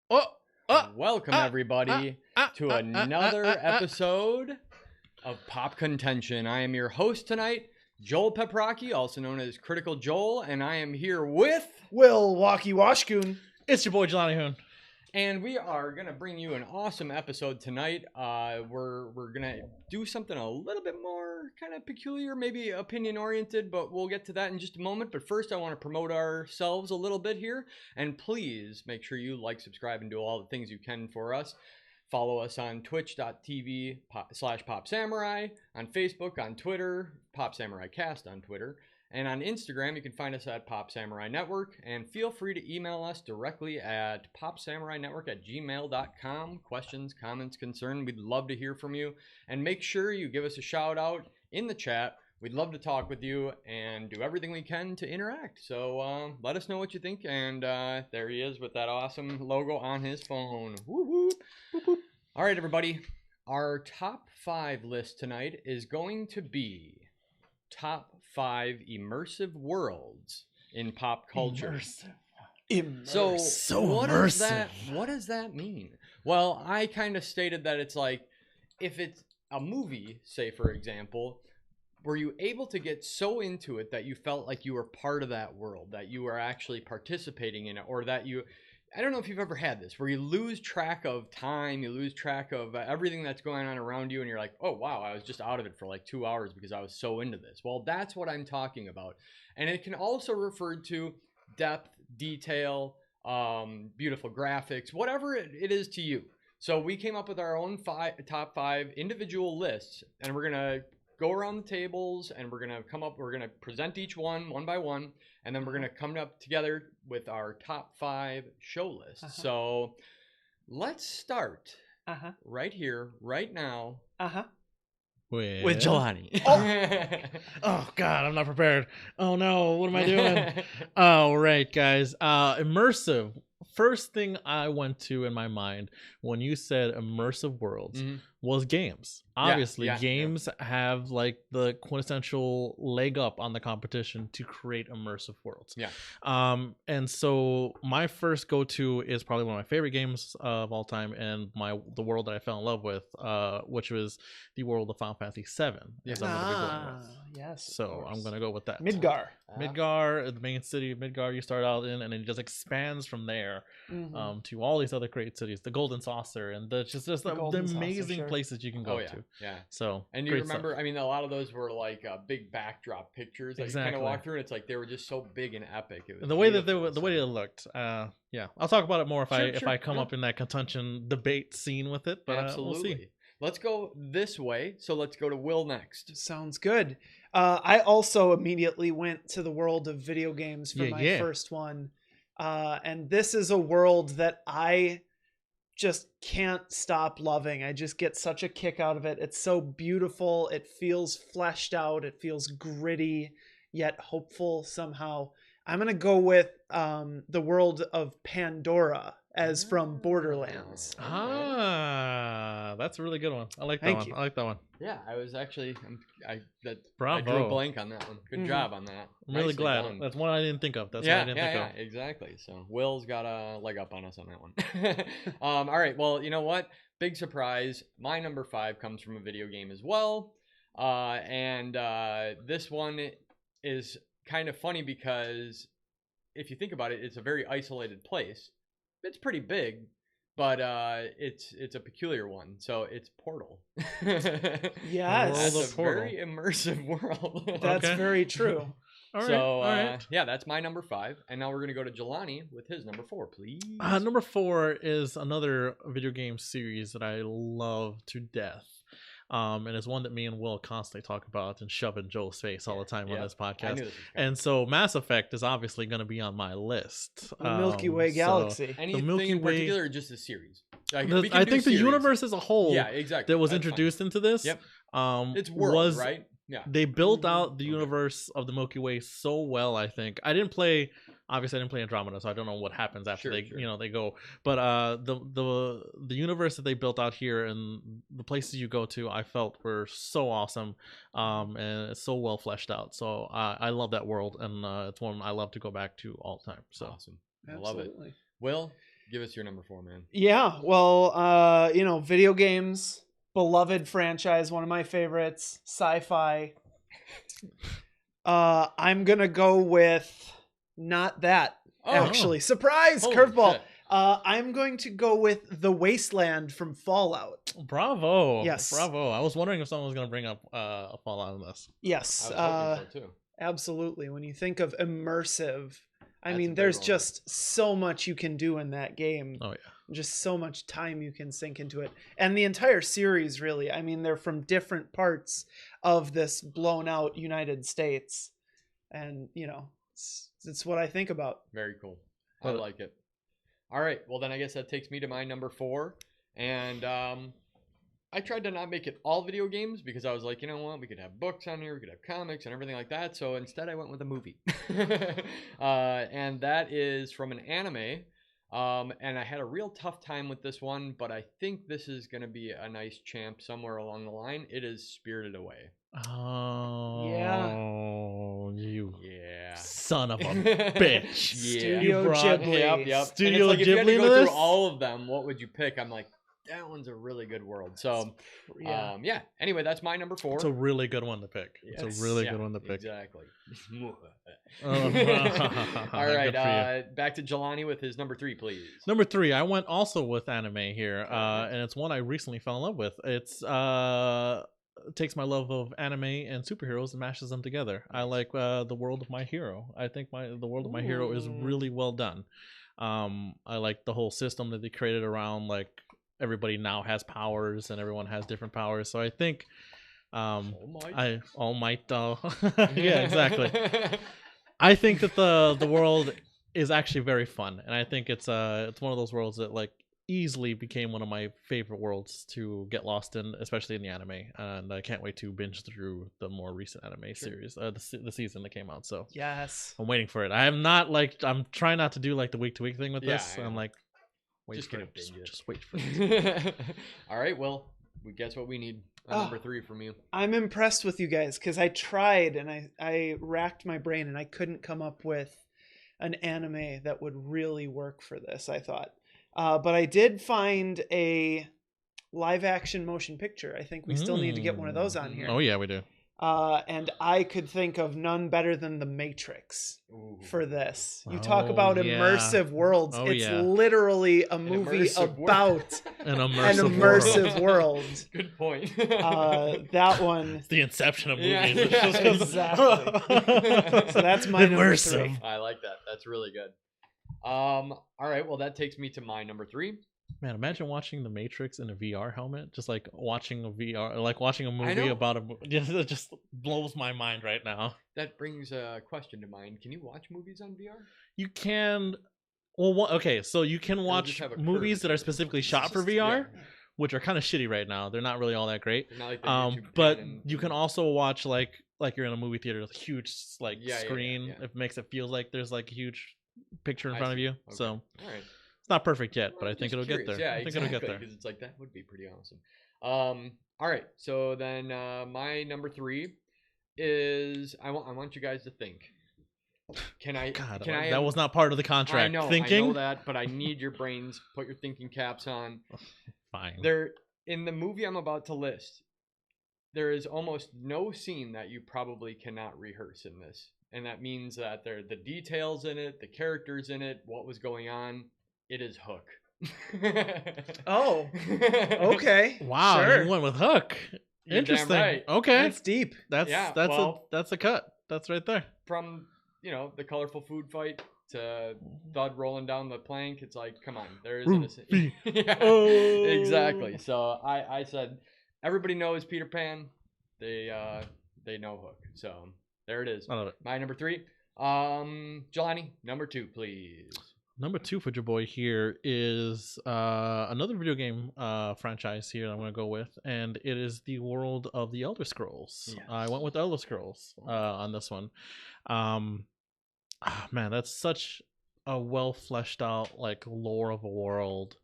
Welcome everybody to another episode of Pop Contention. I am your host tonight, Joel Peprocki, also known as Critical Joel, and I am here with Will Walkie Washkoon. It's your boy Jelani Hoon. And we are gonna bring you an awesome episode tonight. We're gonna do something a little bit more kind of peculiar, maybe opinion oriented, but we'll get to that in just a moment. But first, I want to promote ourselves a little bit here, and please make sure you like, subscribe, and do all the things you can for us. Follow us on twitch.tv/PopSamurai, on Facebook, on Twitter, Pop Samurai Cast on Twitter. And on Instagram, you can find us at Pop Samurai Network. And feel free to email us directly at popsamurainetwork@gmail.com. Questions, comments, concerns. We'd love to hear from you. And make sure you give us a shout out in the chat. We'd love to talk with you and do everything we can to interact. So let us know what you think. And there he is with that awesome logo on his phone. Woo woo. All right, everybody. Our top 5 list tonight is going to be top 5 immersive worlds in pop culture. Immersive. So what does that mean? Well, I kind of stated that it's like, if it's a movie, say for example, were you able to get so into it that you felt like you were part of that world, that you were actually participating in it, or that you, I don't know if you've ever had this, where you lose track of time, you lose track of everything that's going on around you, and you're like, oh, wow, I was just out of it for like 2 hours because I was so into this. Well, that's what I'm talking about. And it can also refer to depth, detail, beautiful graphics, whatever it is to you. So we came up with our own top 5 individual lists, and we're going to go around the tables, and we're going to present each one by one, and then we're going to come up together with our top 5 show list. So let's start right here, right now, with Jelani. Oh God, I'm not prepared. Oh no, what am I doing? All right, guys. Immersive. First thing I went to in my mind when you said immersive worlds was games. Obviously, games have like the quintessential leg up on the competition to create immersive worlds. And so my first go-to is probably one of my favorite games of all time, and the world that I fell in love with, which was the world of Final Fantasy VII. Yes, I'm gonna be going with. Yes. So I'm gonna go with that. Midgar. Midgar, the main city of Midgar you start out in, and then it just expands from there to all these other great cities, the Golden Saucer, and the amazing places you can go to. So, and you remember, stuff. I mean, a lot of those were like big backdrop pictures that you kind of walk through, and it's like they were just so big and epic. It was the way that the way it looked. I'll talk about it more if I come up in that contention debate scene with it. But absolutely. We'll see. Let's go this way. So let's go to Will next. Sounds good. I also immediately went to the world of video games for my first one. And this is a world that I just can't stop loving. I just get such a kick out of it. It's so beautiful. It feels fleshed out. It feels gritty, yet hopeful somehow. I'm going to go with the world of Pandora as from Borderlands. That's a really good one. I like that one. I like that one. Yeah, I was actually I drew a blank on that one. Good job on that. I'm really glad. Done. That's one I didn't think of. That's one I didn't think of. Exactly. So Will's got a leg up on us on that one. All right. Well, you know what? Big surprise. My number 5 comes from a video game as well. And this one is kind of funny because if you think about it, it's a very isolated place. It's pretty big, but it's a peculiar one. So it's Portal. Yes, it's a very immersive world. That's very true. All right. That's my number 5, and now we're gonna go to Jelani with his number 4, please. Number 4 is another video game series that I love to death. And it's one that me and Will constantly talk about and shove in Joel's face all the time on this podcast. And so Mass Effect is obviously going to be on my list. The Milky Way Galaxy. Anything in particular, or just a series? I think the universe as a whole that was introduced into this it's world, right? Yeah. They built out the universe of the Milky Way so well, I think. Obviously I didn't play Andromeda, so I don't know what happens after they go. But the universe that they built out here and the places you go to, I felt were so awesome, and it's so well fleshed out. So I love that world, and it's one I love to go back to all the time. So awesome. I love it. Will? Give us your number 4, man. Yeah, well, video games, beloved franchise, one of my favorites, sci-fi. I'm gonna go with not that. Actually, surprise, curveball. I'm going to go with the Wasteland from Fallout. Bravo. Yes. Bravo. I was wondering if someone was going to bring up Fallout in this. Yes. I was hoping so too. Absolutely. When you think of immersive, I mean, there's just so much you can do in that game. Oh, yeah. Just so much time you can sink into it. And the entire series, really. I mean, they're from different parts of this blown out United States. And, it's what I think about. Very cool. I like it. All right. Well, then I guess that takes me to my number 4. And I tried to not make it all video games because I was like, you know what? We could have books on here. We could have comics and everything like that. So instead, I went with a movie. And that is from an anime. And I had a real tough time with this one, but I think this is going to be a nice champ somewhere along the line. It is Spirited Away. Oh, yeah. You yeah. son of a bitch. Yeah. Studio Ghibli. Yep. Studio like, Ghibli. If you had to go through all of them, what would you pick? I'm like, that one's a really good world. So, yeah. Anyway, that's my number 4. It's a really good one to pick. Yes. It's a really good one to pick. Exactly. All right. Back to Jelani with his number 3, please. Number 3, I went also with anime here, and it's one I recently fell in love with. It's takes my love of anime and superheroes and mashes them together. I like the world of My Hero. I think the world of My Hero is really well done. I like the whole system that they created around like everybody now has powers and everyone has different powers. So I think All Might yeah, exactly. I think that the world is actually very fun, and I think it's one of those worlds that like easily became one of my favorite worlds to get lost in, especially in the anime. And I can't wait to binge through the more recent anime series, the season that came out. So yes, I'm waiting for it. I'm trying not to do like the week to week thing with this. I'm like, just wait for it. All right, well, we guess what we need. Number 3 from you. I'm impressed with you guys because I tried and I racked my brain and I couldn't come up with an anime that would really work for this, I thought. But I did find a live action motion picture. I think we still need to get one of those on here. Oh yeah, we do. And I could think of none better than The Matrix for this. You talk about immersive worlds. It's literally a movie about an immersive world. Good point. That one. It's the inception of movies. Exactly. So that's my number 3. I like that. That's really good. All right. Well, that takes me to my number 3. Man, imagine watching The Matrix in a VR helmet. Just like watching a VR, like watching a movie about it just blows my mind right now. That brings a question to mind. Can you watch movies on VR? You can. Well, okay, so you can watch movies that are specifically shot for VR, which are kind of shitty right now. They're not really all that great. Like but you can also watch like you're in a movie theater with a huge screen. It makes it feel like there's like a huge picture in front of you. Okay. So. All right. It's not perfect yet, but I think it'll get there. Yeah, I think it'll get there. Because it's like, that would be pretty awesome. All right. So then my number 3 is I want you guys to think. Can I? That was not part of the contract. I know that, but I need your brains. Put your thinking caps on. Fine. In the movie I'm about to list, there is almost no scene that you probably cannot rehearse in this. And that means that the details in it, the characters in it, what was going on. It is Hook. Oh, okay. Wow, sure. You went with Hook. You're interesting. Damn right. Okay, that's deep. That's a cut. That's right there. From the colorful food fight to Thud rolling down the plank, it's like, come on, there isn't a scene. Exactly. So I said, everybody knows Peter Pan. They know Hook. So there it is. I love it. My number 3. Jelani, number 2, please. Number 2 for your boy here is another video game franchise here I'm going to go with, and it is the world of the Elder Scrolls. Yes. I went with Elder Scrolls on this one. Man, that's such a well fleshed out like lore of a world,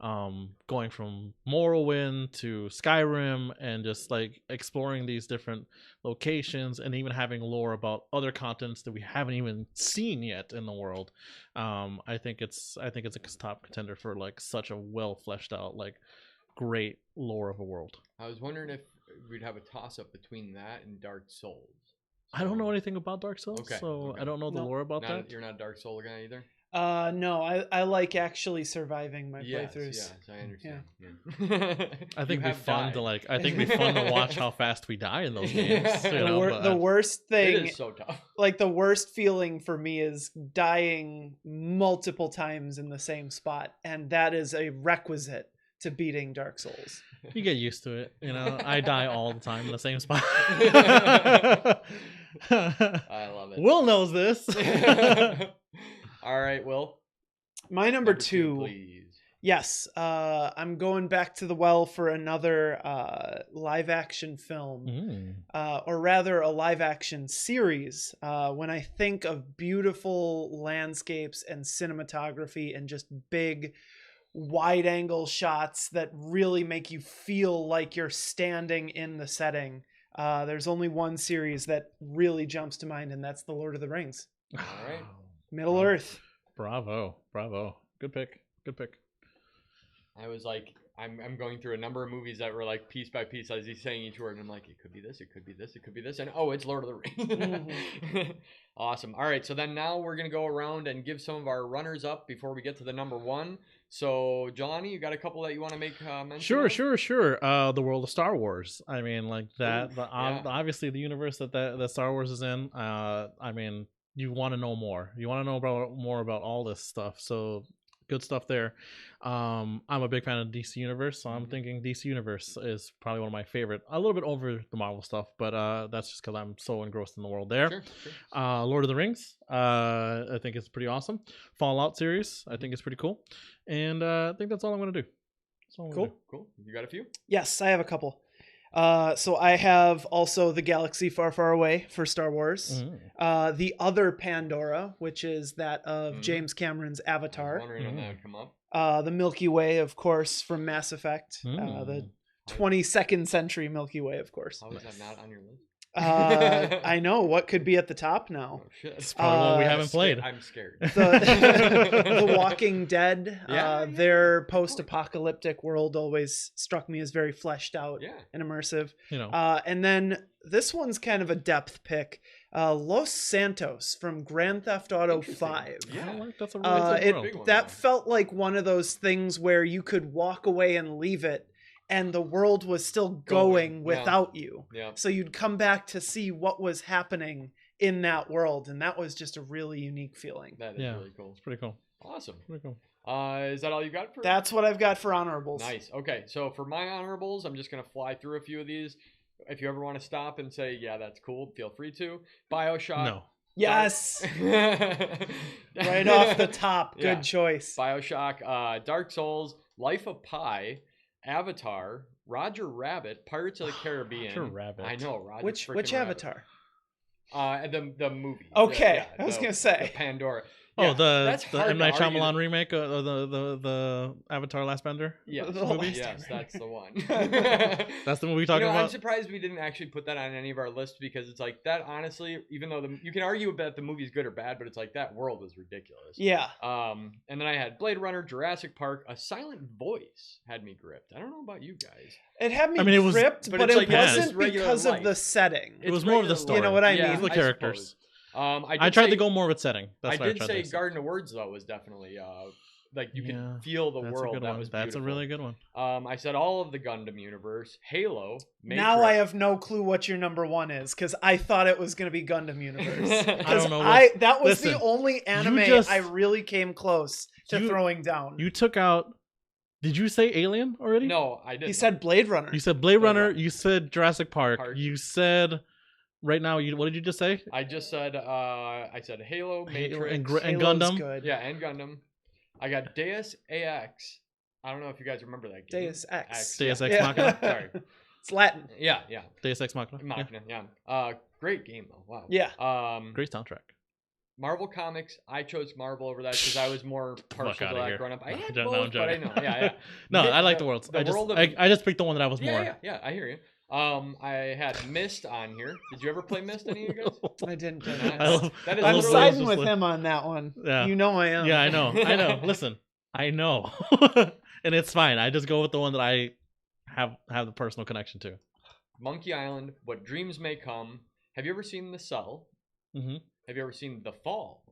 going from Morrowind to Skyrim, and just like exploring these different locations, and even having lore about other continents that we haven't even seen yet in the world. I think it's a top contender for like such a well fleshed out, like great lore of a world. I was wondering if we'd have a toss up between that and Dark Souls. I don't know anything about Dark Souls, so I don't know the lore about that. You're not a Dark Soul guy either? No, I like actually surveying my playthroughs. Yes, I understand. Yeah. I think it'd be fun to watch how fast we die in those games. The worst thing, it is so tough. Like the worst feeling for me is dying multiple times in the same spot, and that is a requisite to beating Dark Souls. You get used to it, I die all the time in the same spot. I love it. Will knows this. All right, Will. My number two, please. Yes, I'm going back to the well for another live action film, or rather a live action series. When I think of beautiful landscapes and cinematography and just big wide angle shots that really make you feel like you're standing in the setting, there's only one series that really jumps to mind, and that's The Lord of the Rings. All right. Middle Earth. Bravo. Good pick. I was like, I'm going through a number of movies that were like piece by piece as he's saying each word, and I'm like, it could be this, it could be this, it could be this, and oh, it's Lord of the Rings. Awesome. All right, so then now we're gonna go around and give some of our runners up before we get to the number one. So Johnny, you got a couple that you want to make mention? Sure. The world of Star Wars. I mean, like that. Obviously, the universe that Star Wars is in. I mean, you want to know more. You want to know more about all this stuff. So good stuff there. I'm a big fan of DC Universe, so I'm thinking DC Universe is probably one of my favorite. A little bit over the Marvel stuff, but that's just because I'm so engrossed in the world there. Sure. Lord of the Rings, I think it's pretty awesome. Fallout series, I think it's pretty cool, and I think that's all I'm gonna do. Cool. You got a few? Yes, I have a couple. So I have also The Galaxy Far, Far Away for Star Wars. The Other Pandora, which is that of James Cameron's Avatar. I was wondering when that would come up. The Milky Way, of course, from Mass Effect. The 22nd century Milky Way, of course. How is that not on your list? I know. What could be at the top now? Oh, shit. It's probably one we haven't played. I'm scared. The Walking Dead, their post-apocalyptic world always struck me as very fleshed out and immersive. And then this one's kind of a depth pick. Los Santos from Grand Theft Auto 5. Yeah, that's a really good one. That felt like one of those things where you could walk away and leave it, and the world was still going without you. Yeah. So you'd come back to see what was happening in that world, and that was just a really unique feeling. That is really cool. It's pretty cool. Awesome. Pretty cool. Is that all you got for? That's what I've got for honorables. Nice. Okay, so for my honorables, I'm just gonna fly through a few of these. If you ever want to stop and say, yeah, that's cool, feel free to. BioShock. No. Yes. Right off the top. Good choice. BioShock, Dark Souls, Life of Pi, Avatar, Roger Rabbit, Pirates of the Caribbean. Roger Rabbit. I know, Roger. Which Avatar? The movie. Okay, I was gonna say the Pandora. Oh, the M. Night Shyamalan remake of the Avatar Last Bender? Yes, yes, that's the one. That's the movie talking about? I'm surprised we didn't actually put that on any of our lists, because it's like that, honestly, even though you can argue about the movie's good or bad, but it's like that world was ridiculous. Yeah. And then I had Blade Runner, Jurassic Park, A Silent Voice had me gripped. I don't know about you guys. It had me gripped, but it wasn't because of the setting. It was more of the story. You know what I mean? The characters. I tried to go more with setting. I did say Garden of Words, though, was definitely like you can feel the world. That was beautiful. That's a really good one. I said all of the Gundam universe, Halo, Matrix. Now I have no clue what your number one is, because I thought it was going to be Gundam universe. I don't know. That was the only anime I really came close to throwing down. You took out. Did you say Alien already? No, I didn't. He said Blade Runner. You said Blade Runner. You said Jurassic Park. You said. Right now, what did you just say? I just said Halo, Matrix, and Gundam. Good. Yeah, and Gundam. I got Deus Ex. I don't know if you guys remember that game. Deus Ex. Deus Ex Machina. Sorry. It's Latin. Yeah. Deus Ex Machina. Yeah. Great game though. Wow. Yeah. Great soundtrack. Marvel Comics. I chose Marvel over that because I was more partial to that growing up. I had No, both, but I know. Yeah. No, I like the worlds. I just picked the one that I was more. Yeah. I hear you. I had Myst on here. Did you ever play Myst, any of you guys? I didn't. I'm siding with him on that one. Yeah. You know I am. Yeah, I know. Listen, I know. And it's fine. I just go with the one that I have the personal connection to. Monkey Island, What Dreams May Come. Have you ever seen The Cell? Mm-hmm. Have you ever seen The Fall?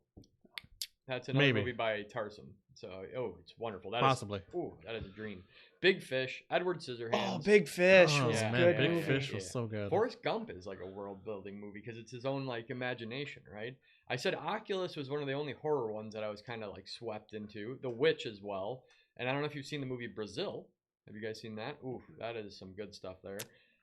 That's another movie by Tarsem. So, it's wonderful. Possibly. That is a dream. Big Fish, Edward Scissorhands. Oh, Big Fish was good. Big movie. Fish was so good. Forrest Gump is like a world-building movie because it's his own like imagination, right? I said Oculus was one of the only horror ones that I was kind of like swept into. The Witch as well. And I don't know if you've seen the movie Brazil. Have you guys seen that? Ooh, that is some good stuff there.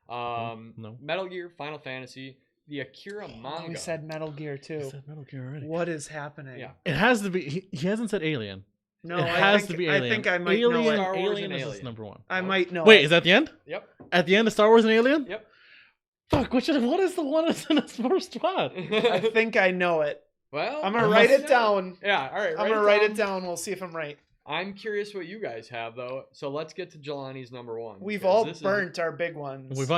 No. Metal Gear, Final Fantasy, the Akira manga. We said Metal Gear too. We said Metal Gear already. What is happening? Yeah. It has to be. He hasn't said Alien. No, it has to be Alien. I think I might know it. Alien is number one. I might know. Wait, is that the end? Yep. At the end of Star Wars and Alien? Yep. Fuck, what is the one that's in its first spot? I think I know it. Well, I'm gonna write it down. Yeah, all right. I'm gonna write it down. We'll see if I'm right. I'm curious what you guys have though. So let's get to Jelani's number one. We've all burnt our big ones. We've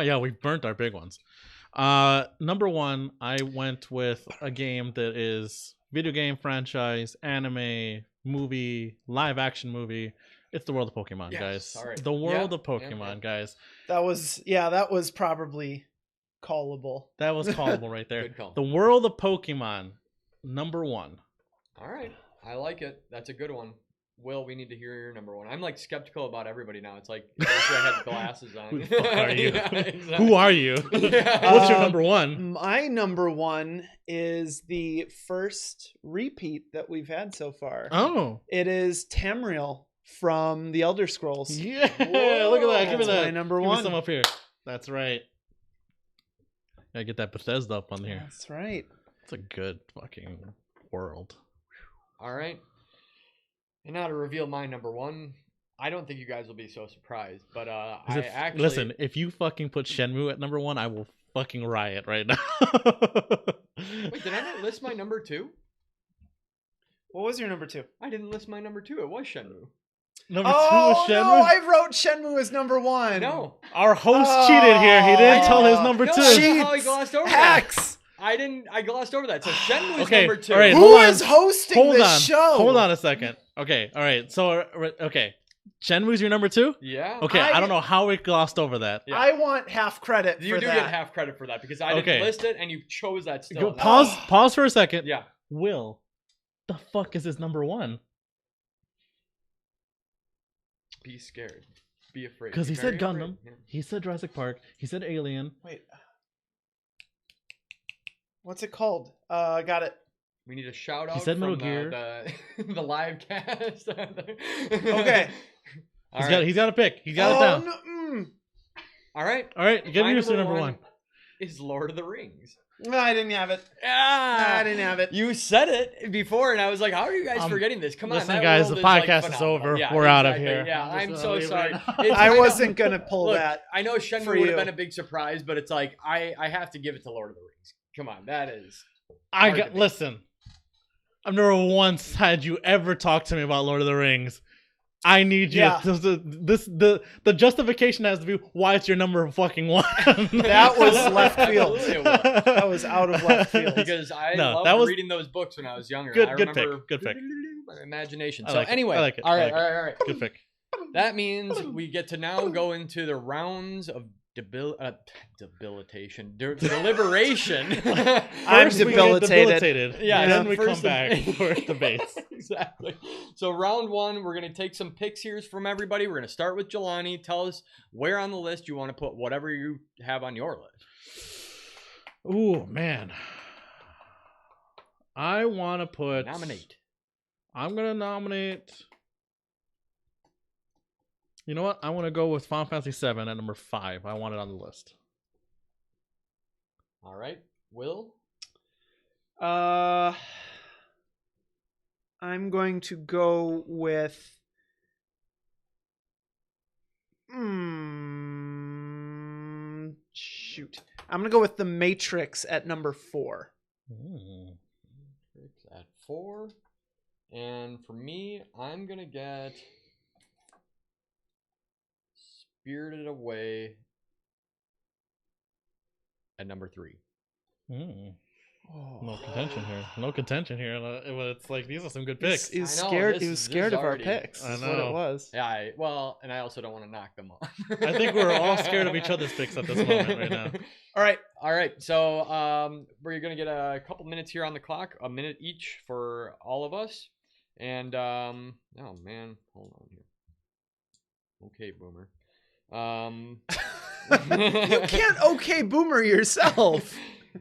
burnt our big ones. Number one, I went with a game that is video game franchise, anime, movie, live action movie. It's the world of Pokemon, guys. All right. The world of Pokemon, guys. That was probably callable. That was callable right there. Good call. The world of Pokemon, number one. All right. I like it. That's a good one. Will, we need to hear your number one. I'm like skeptical about everybody now. It's like I wish I had glasses on. Who the fuck are you? Yeah, exactly. Who are you? Yeah. What's your number one? My number one is the first repeat that we've had so far. Oh. It is Tamriel from the Elder Scrolls. Yeah, look at that. Give me that. My number Give one. me some up here. That's right. Gotta get that Bethesda up on here. That's right. It's a good fucking world. All right. And now to reveal my number one, I don't think you guys will be so surprised, but listen, if you fucking put Shenmue at number one, I will fucking riot right now. Wait, did I not list my number two? What was your number two? I didn't list my number two. It was Shenmue. Number two was Shenmue? No, I wrote Shenmue as number one. No. Our host cheated here. He didn't tell his number two. I don't know how he glossed over Hacks. that. I glossed over that. So Shenmue is okay, number two. all right, Who is hosting this show? Hold on a second. Okay, all right. So, okay. Shenmue's your number two? Yeah. Okay, I don't know how we glossed over that. Yeah. I want half credit You for do that. get half credit for that because I didn't list it and you chose that still. Pause for a second. Yeah. Will, the fuck is his number one? Be scared. Be afraid. Because he said Gundam. Yeah. He said Jurassic Park. He said Alien. Wait. What's it called? Got it. We need a shout out. He said Metal from Gear. The live cast. Okay. He's got a pick. He got it down. No, All right. All right. Give me your number one. Is Lord of the Rings. No, I didn't have it. Ah, I didn't have it. You said it before, and I was like, "How are you guys forgetting this? Come on, listen, that guys, world the is, like, podcast is phenomenal." over. Yeah, We're out of exactly. here. Yeah, I'm so sorry. I wasn't gonna pull that. I know Shenmue for would have you. been a big surprise, but it's like I have to give it to Lord of the Rings. Come on, that is. Listen. I've never once had you ever talk to me about Lord of the Rings. I need you. Yeah. The justification has to be why it's your number fucking one. That was left field. Absolutely it was. That was out of left field. Because I loved reading those books when I was younger. Good I remember pick. Good pick. My imagination. I So like it. anyway, I like it. all right. Good pick. That means we get to now go into the rounds of deliberation. I'm First we get debilitated. Yeah, and then we first come back for debates. Exactly. So round one, we're gonna take some picks here from everybody. We're gonna start with Jelani. Tell us where on the list you want to put whatever you have on your list. Ooh, man. I want to put... Nominate. I'm going to nominate... You know what? I want to go with Final Fantasy VII at number 5. I want it on the list. All right. Will? I'm going to go with... shoot. I'm going to go with The Matrix at number 4. at 4. And for me, I'm going to get Spirited Away at number 3. No contention here. No contention here. It's like these are some good picks. He was scared. He was scared of our picks. That's what it was. Yeah. And I also don't want to knock them off. I think we're all scared of each other's picks at this moment right now. All right. So we're gonna get a couple minutes here on the clock, a minute each for all of us. And oh man, hold on here. Okay, Boomer. You can't okay Boomer yourself.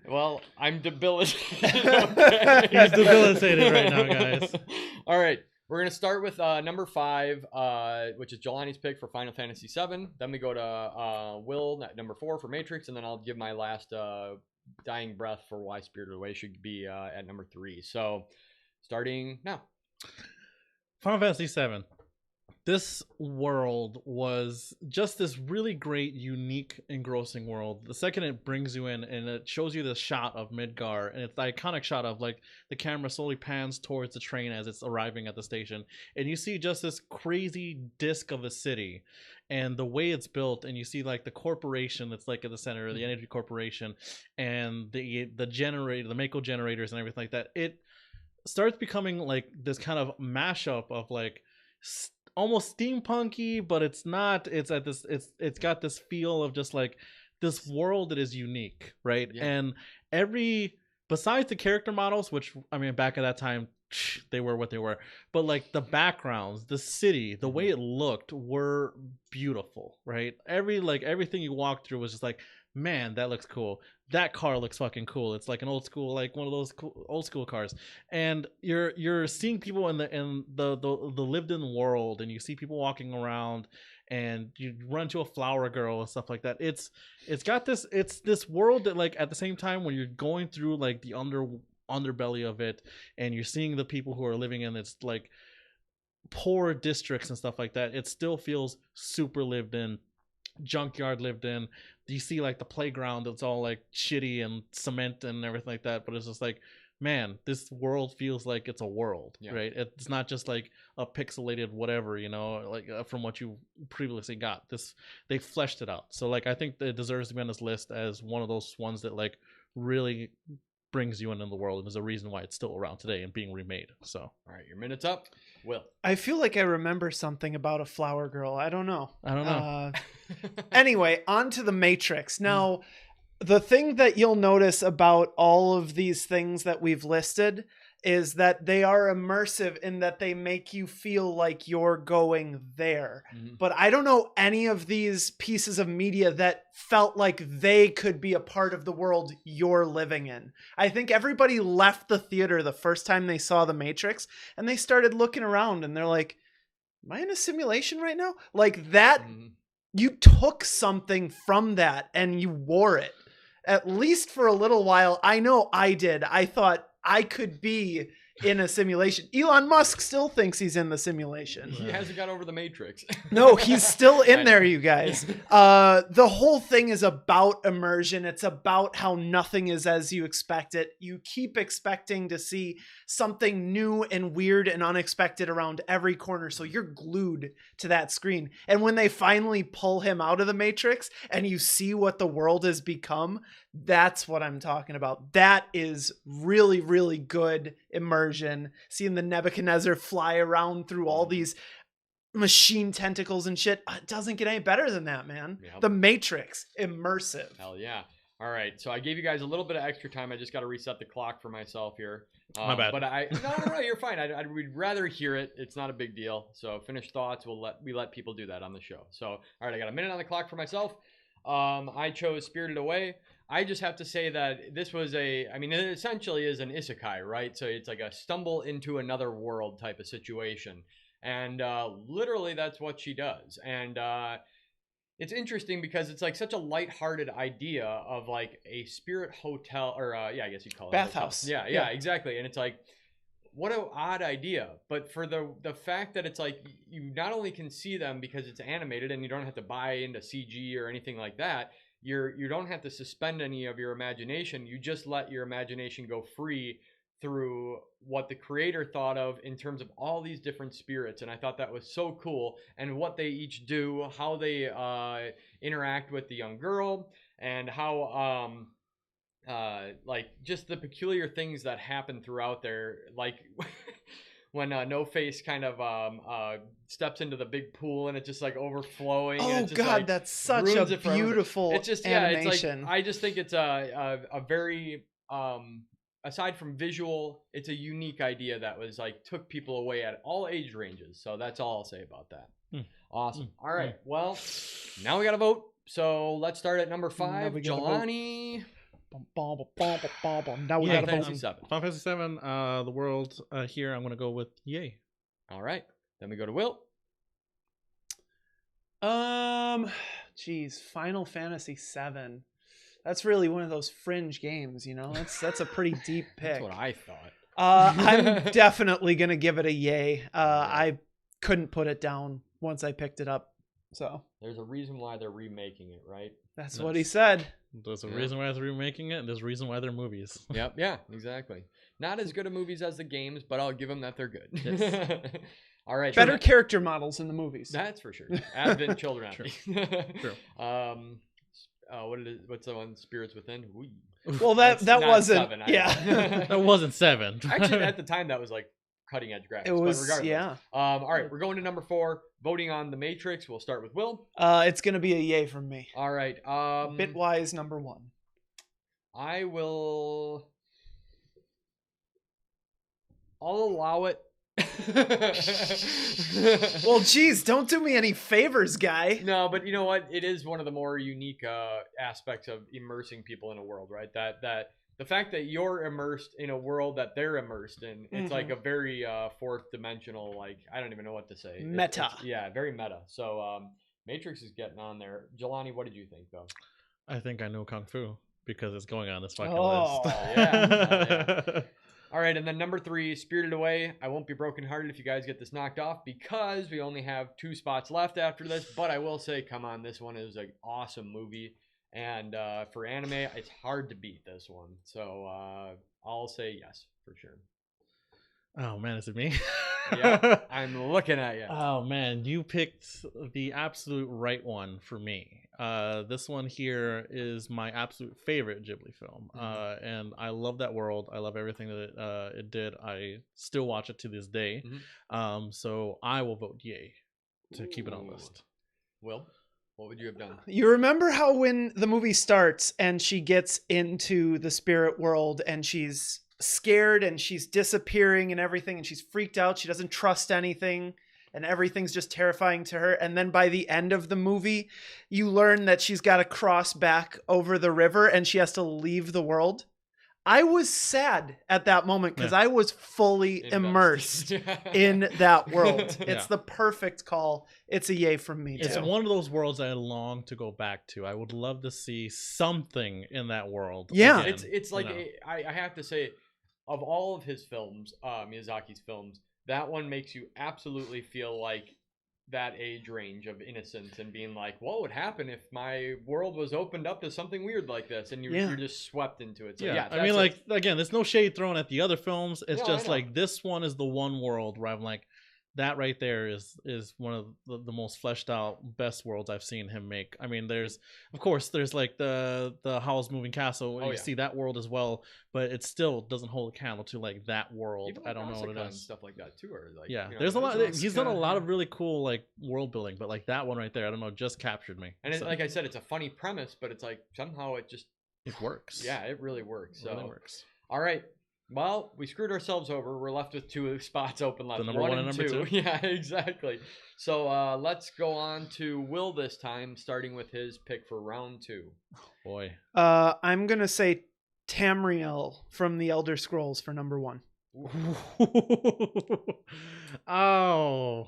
Well, I'm debilitated. Okay. He's debilitated right now, guys. All right. We're going to start with number 5, which is Jelani's pick for Final Fantasy VII. Then we go to Will at number 4 for Matrix. And then I'll give my last dying breath for why Spirited Away should be at number 3. So starting now. Final Fantasy VII. This world was just this really great, unique, engrossing world. The second it brings you in and it shows you the shot of Midgar, and it's the iconic shot of like the camera slowly pans towards the train as it's arriving at the station, and you see just this crazy disc of a city and the way it's built, and you see like the corporation that's like at the center, the energy corporation, and the generator, the Mako generators and everything like that. It starts becoming like this kind of mashup of like almost steampunky, but it's not. It's got this feel of just like this world that is unique, right? Yeah. And besides the character models, which I mean back at that time they were what they were, but like the backgrounds, the city, the way it looked were beautiful, right? Everything you walked through was just like, man, that looks cool. That car looks fucking cool. It's like an old school, like one of those cool, old school cars. And you're seeing people in the lived in world, and you see people walking around, and you run to a flower girl and stuff like that. It's this world that like at the same time when you're going through like the underbelly of it, and you're seeing the people who are living in its like poor districts and stuff like that, it still feels super lived in. Junkyard lived in. You see like the playground, it's all like shitty and cement and everything like that, but it's just like, man, this world feels like it's a world, right? It's not just like a pixelated whatever, like from what you previously got. They fleshed it out. So like I think that it deserves to be on this list as one of those ones that like really brings you into the world, and there's a reason why it's still around today and being remade. So all right, your minute's up. Will. I feel like I remember something about a flower girl. I don't know. Anyway, on to the Matrix. Now, the thing that you'll notice about all of these things that we've listed is that they are immersive in that they make you feel like you're going there. Mm-hmm. But I don't know any of these pieces of media that felt like they could be a part of the world you're living in. I think everybody left the theater the first time they saw The Matrix, and they started looking around and they're like, am I in a simulation right now? Like that, you took something from that and you wore it. At least for a little while. I know I did. I thought I could be in a simulation. Elon Musk still thinks he's in the simulation. He hasn't got over the Matrix. No, he's still in there, you guys. The whole thing is about immersion. It's about how nothing is as you expect it. You keep expecting to see something new and weird and unexpected around every corner. So you're glued to that screen. And when they finally pull him out of the Matrix and you see what the world has become, that's what I'm talking about. That is really, really good immersion. Seeing the Nebuchadnezzar fly around through all these machine tentacles and shit. It doesn't get any better than that, man. Yep. The Matrix, immersive. Hell yeah. All right. So I gave you guys a little bit of extra time. I just got to reset the clock for myself here. My bad. But no, you're fine. We'd rather hear it. It's not a big deal. So finished thoughts. We let people do that on the show. So, all right. I got a minute on the clock for myself. I chose Spirited Away. I just have to say that this was it essentially is an isekai, right? So it's like a stumble into another world type of situation. And literally that's what she does. And it's interesting because it's like such a lighthearted idea of like a spirit hotel or I guess you'd call it bathhouse. Yeah, exactly. And it's like, what an odd idea. But for the fact that it's like you not only can see them because it's animated and you don't have to buy into CG or anything like that, you don't have to suspend any of your imagination. You just let your imagination go free through what the creator thought of in terms of all these different spirits, and I thought that was so cool, and what they each do, how they interact with the young girl, and how like just the peculiar things that happen throughout there, like when No Face kind of steps into the big pool and it's just like overflowing. Oh and it's just, God, like, that's such ruins a it for everybody. beautiful It's just animation. It's like I just think it's a very aside from visual, it's a unique idea that was like took people away at all age ranges. So that's all I'll say about that. Awesome. All right. Well, now we got to vote. So let's start at number 5. Jelani. Now we got to vote. Final Fantasy 7. The world here. I'm gonna go with yay. All right. Then we go to Will. Geez, Final Fantasy 7. That's really one of those fringe games, you know. That's a pretty deep pick. That's what I thought. I'm definitely gonna give it a yay. I couldn't put it down once I picked it up. So there's a reason why they're remaking it, right? That's what he said. There's a reason why they're remaking it, and there's a reason why they're movies. Yep, yeah, exactly. Not as good of movies as the games, but I'll give them that they're good. Yes. All right. Better character models in the movies. That's for sure. Advent children. True. What's the one? Spirits Within. Whee. Well, that wasn't. 7, That wasn't 7. Actually, at the time, that was like cutting edge graphics. It was, but regardless. yeah. All right, we're going to number 4. Voting on The Matrix. We'll start with Will. It's gonna be a yay from me. All right. Bitwise number 1. I will. I'll allow it. Well, geez, don't do me any favors, guy. No, but you know what? It is one of the more unique aspects of immersing people in a world, right? That the fact that you're immersed in a world that they're immersed in, it's like a very fourth dimensional, like, I don't even know what to say. Meta. Yeah, very meta. So Matrix is getting on there. Jelani, what did you think, though? I think I know Kung Fu because it's going on this fucking Oh, list. Yeah. All right, and then number 3, Spirited Away. I won't be brokenhearted if you guys get this knocked off because we only have 2 spots left after this. But I will say, come on, this one is an awesome movie. And for anime, it's hard to beat this one. So I'll say yes, for sure. Oh, man, is it me? Yeah, I'm looking at you. Oh, man, you picked the absolute right one for me. This one here is my absolute favorite Ghibli film. And I love that world. I love everything that it did. I still watch it to this day. So I will vote yay to keep it on the list. Will, what would you have done? You remember how when the movie starts and she gets into the spirit world and she's scared and she's disappearing and everything and she's freaked out, she doesn't trust anything and everything's just terrifying to her, and then by the end of the movie you learn that she's got to cross back over the river and she has to leave the world? I was sad at that moment because I was fully immersed in that world. It's the perfect call. It's a yay from me. It's one of those worlds I long to go back to. I would love to see something in that world. Yeah. Again, it's like, I have to say, of all of his films, Miyazaki's films, that one makes you absolutely feel like that age range of innocence and being like, what would happen if my world was opened up to something weird like this, and you're just swept into it. So, I mean, like, again, there's no shade thrown at the other films. It's just like this one is the one world where I'm like, that right there is one of the most fleshed out, best worlds I've seen him make. I mean, there's like the Howl's Moving Castle, you see that world as well, but it still doesn't hold a candle to like that world. Even I don't know what it is. And stuff like that too, or like, there's a lot. He's done a lot of really cool like world building, but like that one right there, I don't know, just captured me. And like I said, it's a funny premise, but it's like somehow it works. Yeah, it really works. It really works. All right. Well, we screwed ourselves over. We're left with 2 spots open left. The number 1 and number 2. Yeah, exactly. So let's go on to Will this time, starting with his pick for round 2. Oh, boy. I'm going to say Tamriel from the Elder Scrolls for number 1. Oh,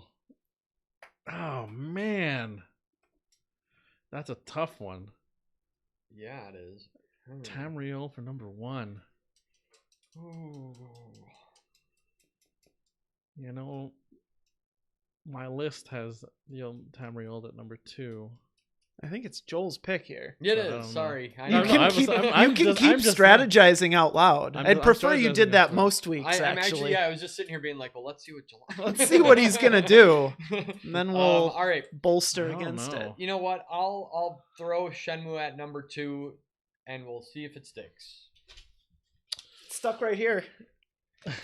man. That's a tough one. Yeah, it is. Tamriel for number 1. Ooh. You know, my list has Tamriel at number 2. I think it's Joel's pick here. It is. Sorry. You can keep strategizing out loud. I'd prefer you did that most weeks, actually. I was just sitting here being like, well, let's see what Jelani. Let's see what he's going to do. And then we'll all right. bolster against it. You know what? I'll throw Shenmue at number 2, and we'll see if it sticks. It's stuck right here.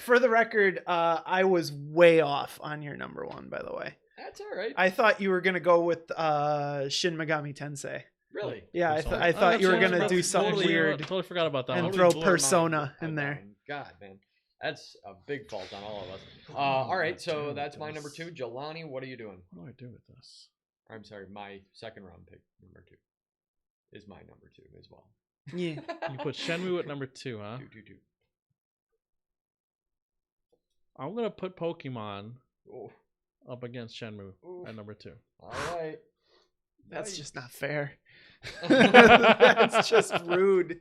For the record, I was way off on your number 1, by the way. That's all right. I thought you were going to go with Shin Megami Tensei. Really? Yeah, I thought you were going to do something weird. Totally forgot about that. And throw Persona in there. God, man. That's a big fault on all of us. All right, so that's my number 2. Jelani, what are you doing? What do I do with this? I'm sorry, my second round pick, number 2, is my number 2 as well. Yeah. You put Shenmue at number 2, huh? 2. I'm going to put Pokemon Oh. up against Shenmue at number 2. All right. That's just not fair. That's just rude.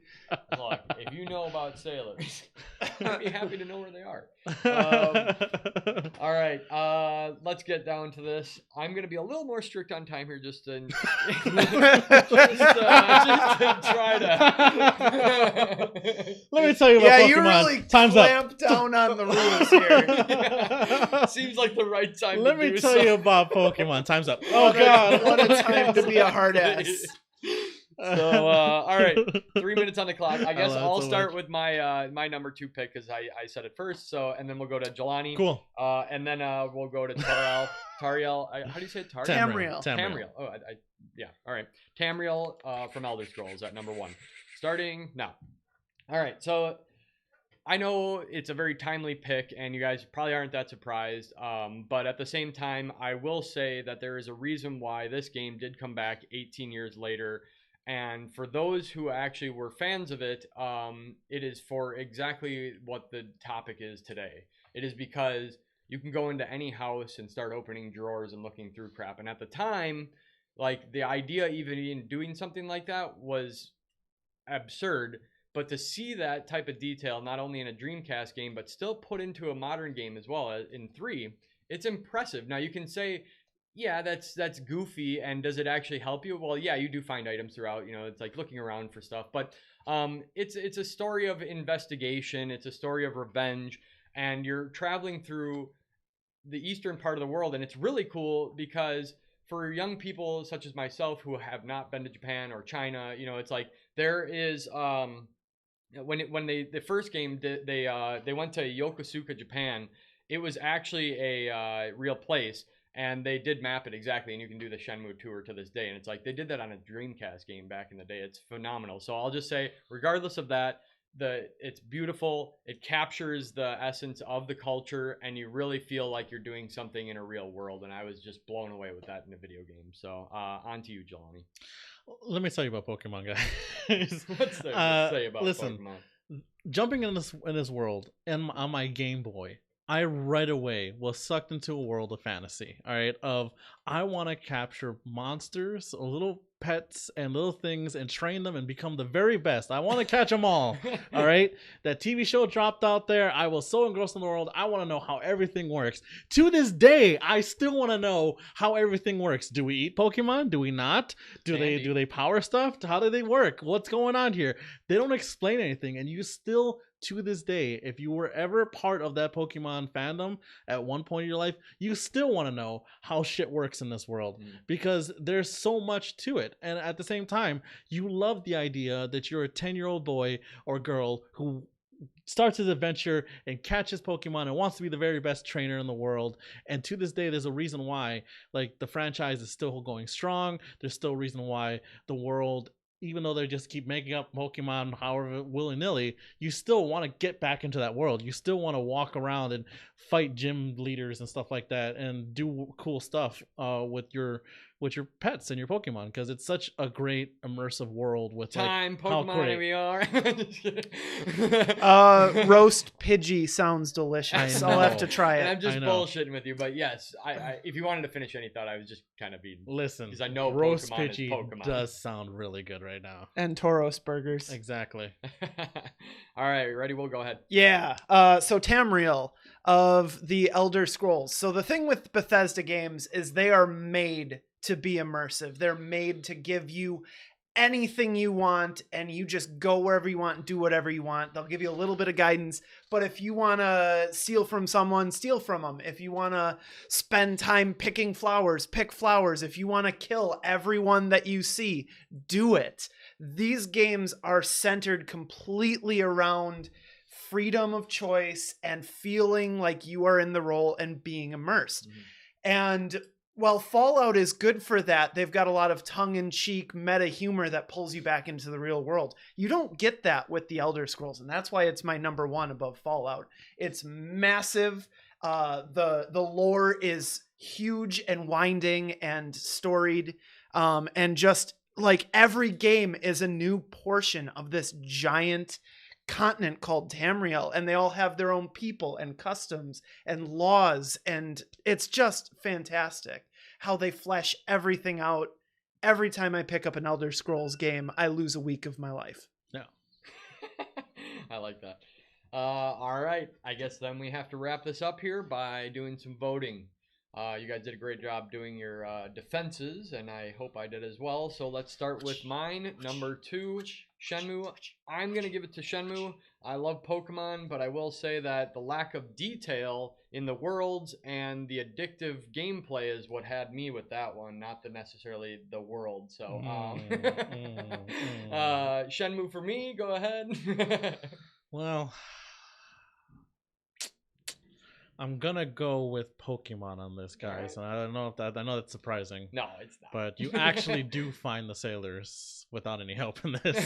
Look, if you know about sailors, I'd be happy to know where they are. All right, let's get down to this. I'm going to be a little more strict on time here, just to try to. Let me tell you about Pokemon. You really clamped down on the rules here. Yeah. Seems like the right time. Let me tell you about Pokemon. Time's up. Oh God, what a time to be a hard ass. So all right, 3 minutes on the clock. I guess I'll start with my my number 2 pick because I said it first. So and then we'll go to Jelani. Cool. And then we'll go to Tariel. How do you say it? Tamriel. Oh, yeah. All right. Tamriel from Elder Scrolls at number 1. Starting now. All right. So I know it's a very timely pick, and you guys probably aren't that surprised. But at the same time, I will say that there is a reason why this game did come back 18 years later. And for those who actually were fans of it, it is for exactly what the topic is today. It is because you can go into any house and start opening drawers and looking through crap. And at the time, like the idea even in doing something like that was absurd. But to see that type of detail, not only in a Dreamcast game, but still put into a modern game as well in 3, it's impressive. Now you can say, yeah, that's goofy, and does it actually help you? Well, yeah, you do find items throughout. You know, it's like looking around for stuff, but it's a story of investigation. It's a story of revenge, and you're traveling through the eastern part of the world, and it's really cool because for young people such as myself who have not been to Japan or China, you know, it's like there is when the first game they went to Yokosuka, Japan. It was actually a real place. And they did map it exactly, and you can do the Shenmue tour to this day. And it's like they did that on a Dreamcast game back in the day. It's phenomenal. So I'll just say, regardless of that, it's beautiful. It captures the essence of the culture, and you really feel like you're doing something in a real world. And I was just blown away with that in a video game. So on to you, Jelani. Let me tell you about Pokemon, guys. What's there to say about listen, Pokemon? Jumping in this world and on my Game Boy, I right away was sucked into a world of fantasy, all right, of I want to capture monsters, little pets, and little things and train them and become the very best. I want to catch them all, all right? That TV show dropped out there. I was so engrossed in the world. I want to know how everything works. To this day, I still want to know how everything works. Do we eat Pokemon? Do we not? Do they power stuff? How do they work? What's going on here? They don't explain anything, and you still... To this day, if you were ever part of that Pokemon fandom at one point in your life, you still want to know how shit works in this world because there's so much to it. And at the same time, you love the idea that you're a 10-year-old boy or girl who starts his adventure and catches Pokemon and wants to be the very best trainer in the world. And to this day, there's a reason why, like, the franchise is still going strong. There's still a reason why the world, even though they just keep making up Pokemon however willy-nilly, you still want to get back into that world. You still want to walk around and fight gym leaders and stuff like that and do cool stuff with your pets and your Pokemon, because it's such a great immersive world with Pokemon we are. Roast Pidgey sounds delicious. I'll have to try it. And I'm just bullshitting with you, but yes, I if you wanted to finish any thought, I was just kind of being because I know Roast Pokemon Pidgey is Pokemon. does sound really good right now. And Tauros burgers. Exactly. All right, ready? We'll go ahead. Yeah. So Tamriel of the Elder Scrolls. So the thing with Bethesda games is they are made to be immersive. They're made to give you anything you want, and you just go wherever you want and do whatever you want. They'll give you a little bit of guidance, but if you want to steal from someone, steal from them. If you want to spend time picking flowers, pick flowers. If you want to kill everyone that you see, do it. These games are centered completely around freedom of choice and feeling like you are in the role and being immersed. And while Fallout is good for that, they've got a lot of tongue-in-cheek meta humor that pulls you back into the real world. You don't get that with the Elder Scrolls, and that's why it's my number one above Fallout. It's massive. The lore is huge and winding and storied, and just like every game is a new portion of this giant continent called Tamriel, and they all have their own people and customs and laws, and it's just fantastic how they flesh everything out. Every time I pick up an Elder Scrolls game, I lose a week of my life. No. I like that. All right, I guess then we have to wrap this up here by doing some voting. You guys did a great job doing your defenses, and I hope I did as well. So let's start with mine. Number 2, Shenmue. I'm going to give it to Shenmue. I love Pokemon, but I will say that the lack of detail in the worlds and the addictive gameplay is what had me with that one, not necessarily the world. So Shenmue for me. Go ahead. Well, I'm gonna go with Pokemon on this, guys. And I don't know if that, I know that's surprising. No, it's not. But you actually do find the sailors without any help in this.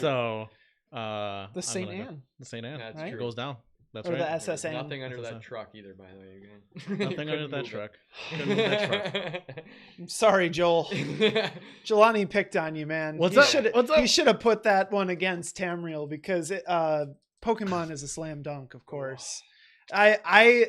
So, the St. Anne. The St. Anne. That's right? true. Goes down. That's or right. the SSN. Nothing under SSN. that truck either, by the way. Nothing under that truck. Couldn't move that truck. I'm sorry, Joel. Jelani picked on you, man. What's he up? Should, What's up? He should have put that one against Tamriel because Pokemon is a slam dunk, of course. I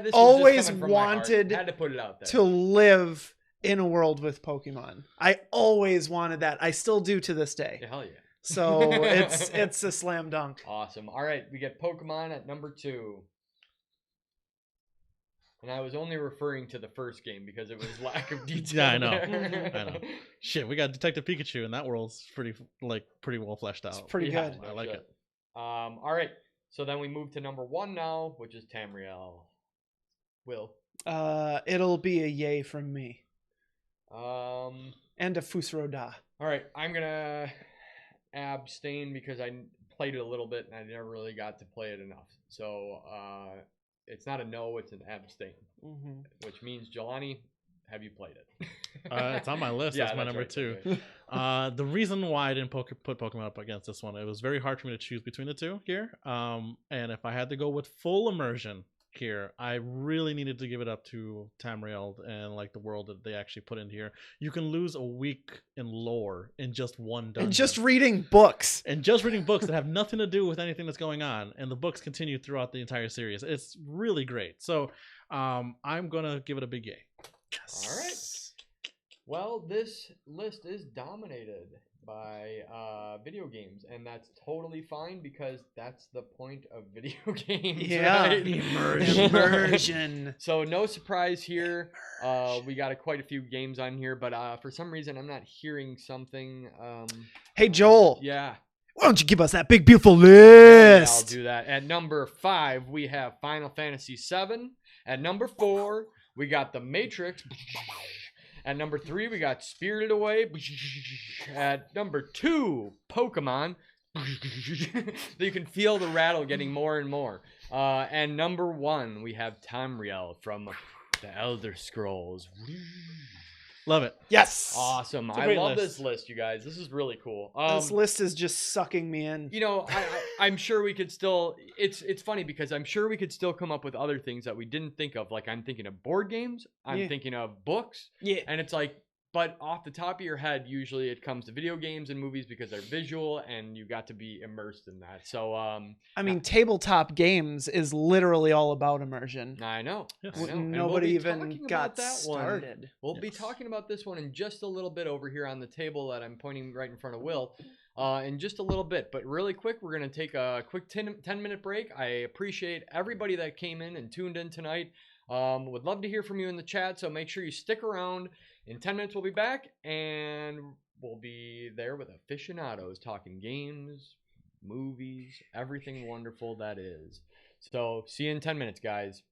this was always just coming from my heart. wanted Had to put it out there. to live in a world with Pokemon. I always wanted that. I still do to this day. Yeah, hell yeah. So it's a slam dunk. Awesome. All right, we get Pokemon at number 2. And I was only referring to the first game because it was lack of detail. Yeah, I know. there. I know. Shit, we got Detective Pikachu, and that world's pretty well fleshed out. It's pretty Yeah, good. I like it. All right, so then we move to number 1 now, which is Tamriel. Will. It'll be a yay from me. And a Fusroda. All right, I'm gonna abstain because I played it a little bit and I never really got to play it enough. So it's not a no, it's an abstain, which means Jelani, have you played it? It's on my list. That's my number right, 2. Right. The reason why I didn't put Pokemon up against this one, it was very hard for me to choose between the two here. And if I had to go with full immersion here, I really needed to give it up to Tamriel and like the world that they actually put in here. You can lose a week in lore in just one dungeon. And just reading books. And just reading books that have nothing to do with anything that's going on. And the books continue throughout the entire series. It's really great. So I'm going to give it a big yay. Yes. All right. Well, this list is dominated by video games, and that's totally fine because that's the point of video games. Yeah, right? immersion. So no surprise here. We got quite a few games on here, but for some reason I'm not hearing something. Hey Joel. Yeah. Why don't you give us that big beautiful list? I'll do that. At number 5, we have Final Fantasy VII. At number 4, we got The Matrix. At number 3, we got Spirited Away. At number 2, Pokemon. You can feel the rattle getting more and more. And number 1, we have Tamriel from the Elder Scrolls. Love it. Yes. Awesome. It's a I great love list. this list, you guys. This is really cool. This list is just sucking me in. You know, I'm sure we could still. It's funny because I'm sure we could still come up with other things that we didn't think of. Like I'm thinking of board games. I'm thinking of books. Yeah. And it's like, but off the top of your head, usually it comes to video games and movies because they're visual and you got to be immersed in that. So, I mean, tabletop games is literally all about immersion. I know. Yes. I know. And Nobody we'll be even talking got about that started. We'll be talking about this one in just a little bit over here on the table that I'm pointing right in front of Will. In just a little bit, but really quick, we're going to take a quick 10-minute break. I appreciate everybody that came in and tuned in tonight. Would love to hear from you in the chat, so make sure you stick around. In 10 minutes, we'll be back, and we'll be there with aficionados talking games, movies, everything wonderful that is. So see you in 10 minutes, guys.